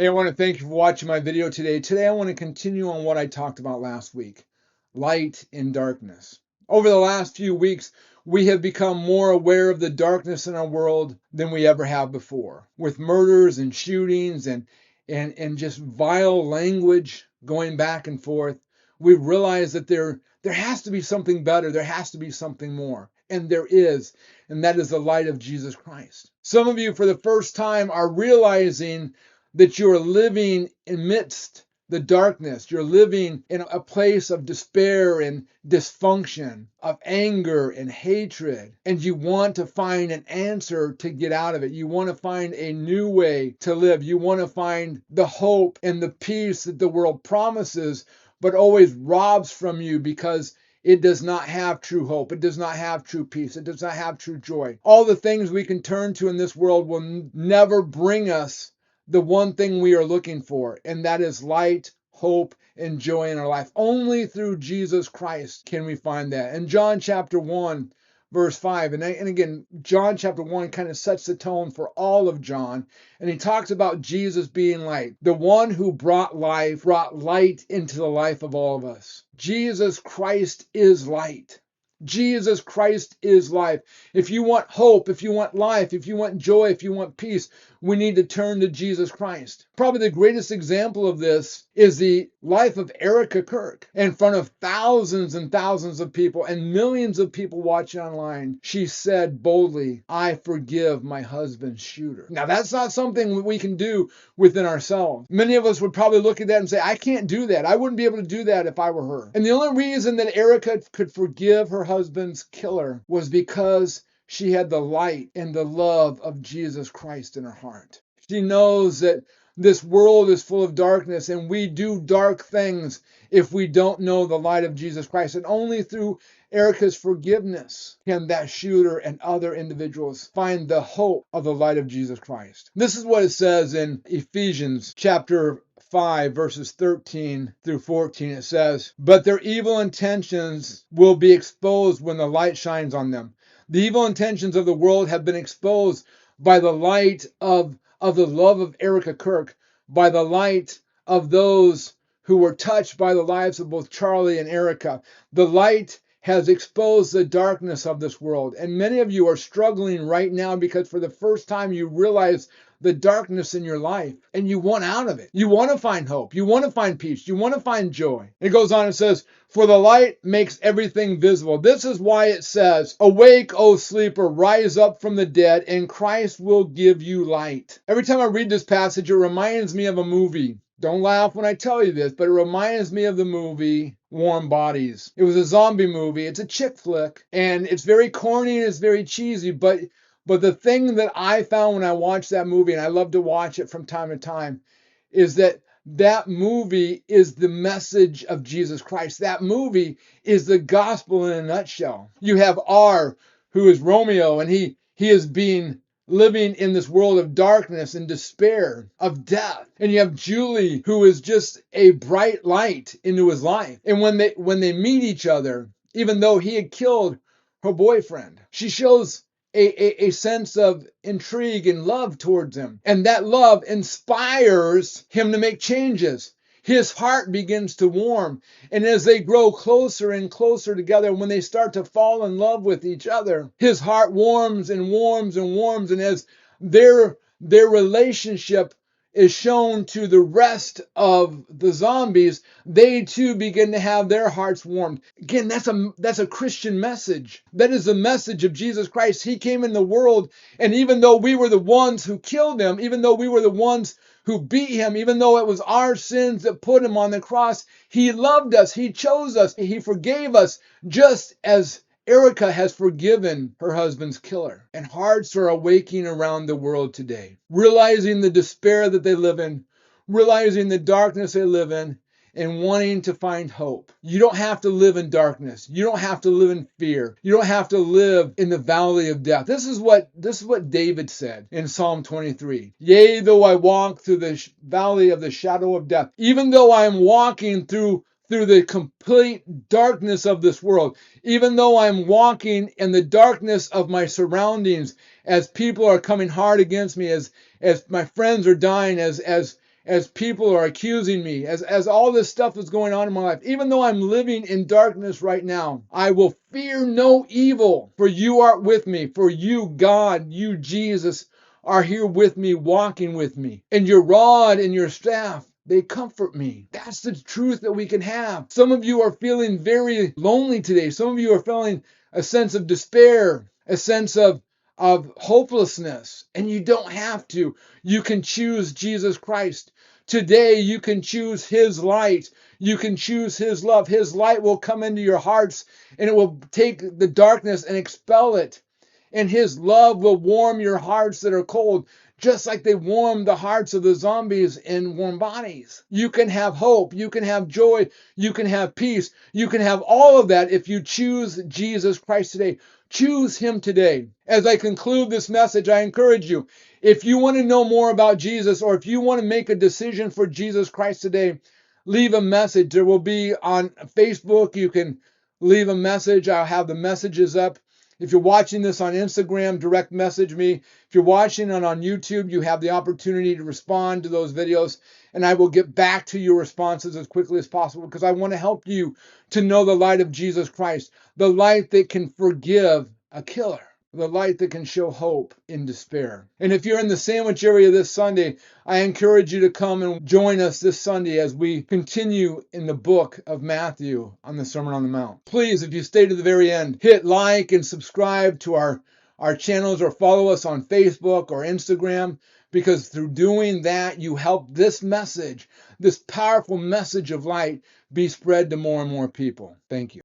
Hey, I want to thank you for watching my video today. Today, I want to continue on what I talked about last week, light and darkness. Over the last few weeks, we have become more aware of the darkness in our world than we ever have before. With murders and shootings and just vile language going back and forth, we realize that there has to be something better. There has to be something more. And there is, and that is the light of Jesus Christ. Some of you, for the first time, are realizing that you're living amidst the darkness. You're living in a place of despair and dysfunction, of anger and hatred. And you want to find an answer to get out of it. You want to find a new way to live. You want to find the hope and the peace that the world promises, but always robs from you because it does not have true hope. It does not have true peace. It does not have true joy. All the things we can turn to in this world will never bring us the one thing we are looking for, and that is light, hope, and joy in our life. Only through Jesus Christ can we find that. In John chapter 1, verse 5, and again, John chapter 1 kind of sets the tone for all of John, and he talks about Jesus being light. The one who brought light into the life of all of us. Jesus Christ is light. Jesus Christ is life. If you want hope, if you want life, if you want joy, if you want peace, we need to turn to Jesus Christ. Probably the greatest example of this is the life of Erica Kirk. In front of thousands and thousands of people and millions of people watching online, she said boldly, "I forgive my husband's shooter." Now, that's not something we can do within ourselves. Many of us would probably look at that and say, "I can't do that. I wouldn't be able to do that if I were her." And the only reason that Erica could forgive her husband's killer was because she had the light and the love of Jesus Christ in her heart. She knows that this world is full of darkness, and we do dark things if we don't know the light of Jesus Christ. And only through Erica's forgiveness can that shooter and other individuals find the hope of the light of Jesus Christ. This is what it says in Ephesians chapter 5, verses 13 through 14. It says, "But their evil intentions will be exposed when the light shines on them." The evil intentions of the world have been exposed by the light of the love of Erica Kirk, by the light of those who were touched by the lives of both Charlie and Erica. The light has exposed the darkness of this world. And many of you are struggling right now because for the first time you realize the darkness in your life and you want out of it. You want to find hope. You want to find peace. You want to find joy. It goes on and says, "For the light makes everything visible." This is why it says, "Awake, O sleeper, rise up from the dead, and Christ will give you light." Every time I read this passage, it reminds me of a movie. Don't laugh when I tell you this, but it reminds me of the movie Warm Bodies. It was a zombie movie. It's a chick flick, and it's very corny and it's very cheesy, but the thing that I found when I watched that movie, and I love to watch it from time to time, is that that movie is the message of Jesus Christ. That movie is the gospel in a nutshell. You have R, who is Romeo, and he is being living in this world of darkness and despair, of death. And you have Julie, who is just a bright light into his life. And when they meet each other, even though he had killed her boyfriend, she shows a sense of intrigue and love towards him. And that love inspires him to make changes. His heart begins to warm. And as they grow closer and closer together, when they start to fall in love with each other, his heart warms and warms and warms. And as their relationship is shown to the rest of the zombies, they too begin to have their hearts warmed. Again, that's a Christian message. That is the message of Jesus Christ. He came in the world, and even though we were the ones who killed him, even though we were the ones who beat him, even though it was our sins that put him on the cross, he loved us, he chose us, he forgave us, just as Erica has forgiven her husband's killer. And hearts are awaking around the world today, realizing the despair that they live in, realizing the darkness they live in, and wanting to find hope. You don't have to live in darkness. You don't have to live in fear. You don't have to live in the valley of death. This is what David said in Psalm 23. "Yea, though I walk through the valley of the shadow of death, even though I am walking through the complete darkness of this world, even though I'm walking in the darkness of my surroundings, as people are coming hard against me, as my friends are dying, as as people are accusing me, as all this stuff is going on in my life, even though I'm living in darkness right now, I will fear no evil, for you are with me, for you, God, you, Jesus, are here with me, walking with me. And your rod and your staff, they comfort me. That's the truth that we can have. Some of you are feeling very lonely today. Some of you are feeling a sense of despair, a sense of hopelessness, and you don't have to. You can choose Jesus Christ. Today, you can choose his light. You can choose his love. His light will come into your hearts, and it will take the darkness and expel it. And his love will warm your hearts that are cold, just like they warm the hearts of the zombies in warm bodies. You can have hope. You can have joy. You can have peace. You can have all of that if you choose Jesus Christ today. Choose him today. As I conclude this message, I encourage you, if you want to know more about Jesus, or if you want to make a decision for Jesus Christ today, leave a message. There will be on Facebook. You can leave a message. I'll have the messages up. If you're watching this on Instagram, direct message me. If you're watching it on YouTube, you have the opportunity to respond to those videos, and I will get back to your responses as quickly as possible, because I want to help you to know the light of Jesus Christ, the light that can forgive a killer, the light that can show hope in despair. And if you're in the Sandwich area this Sunday, I encourage you to come and join us this Sunday as we continue in the book of Matthew on the Sermon on the Mount. Please, if you stay to the very end, hit like and subscribe to our channels, or follow us on Facebook or Instagram, because through doing that, you help this message, this powerful message of light, be spread to more and more people. Thank you.